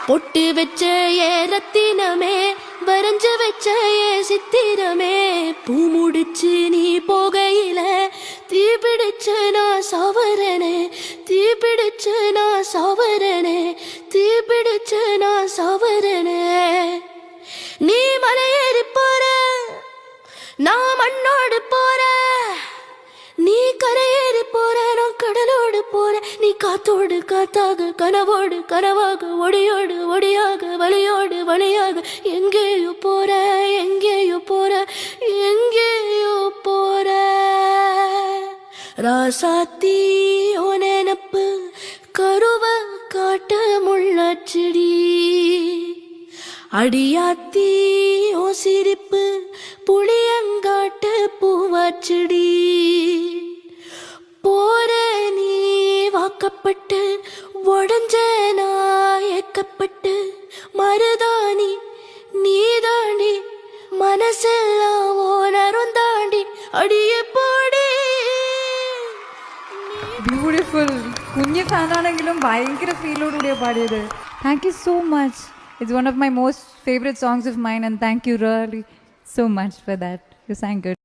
பொட்டு வச்ச ஏ ரத்தினமே, வரைஞ்சு வச்ச ஏ சித்திரமே, பூ முடிச்சு நீ போகையில தீ பிடிச்சு நான் சாவரனே, தீ பிடிச்சு நான் சாவரனே, தீ பிடிச்சு நான் சாவரனே. நீ மலையேறி போற, நான் மண்ணோடு போற, நீ கரையேறி போற, நான் கடலோடு போற, நீ காத்தோடு காத்தாக, கனவோடு கனவாக, ஒடியோடு ஒடியாக, வழியோடு வழியாக, எங்கேயோ போற, எங்கேயோ போற, எங்கேயோ போற. ராசாத்தி ஓ நினப்பு கருவ காட்ட முள்ளாச்செடி, அடியாத்தி ஓ சிரிப்பு புளியங்காட்டு பூவாச்செடி. போற நீ வாக்கப்பட்டு உடஞ்ச நான் ஏக்கப்பட்டு, மருதாணி நீ தாண்டி മനസ്സെല്ലാം ഓനറും താണ്ടി അടിയെ പോടി. ബ്യൂട്ടിഫുൾ. കുഞ്ഞു ഫാനാണെങ്കിലും ഭയങ്കര ഫീലോടുകൂടിയാണ് പാടിയത്. Thank you so much. It's one of my most favourite songs of mine and thank you really so much for that. You sang good.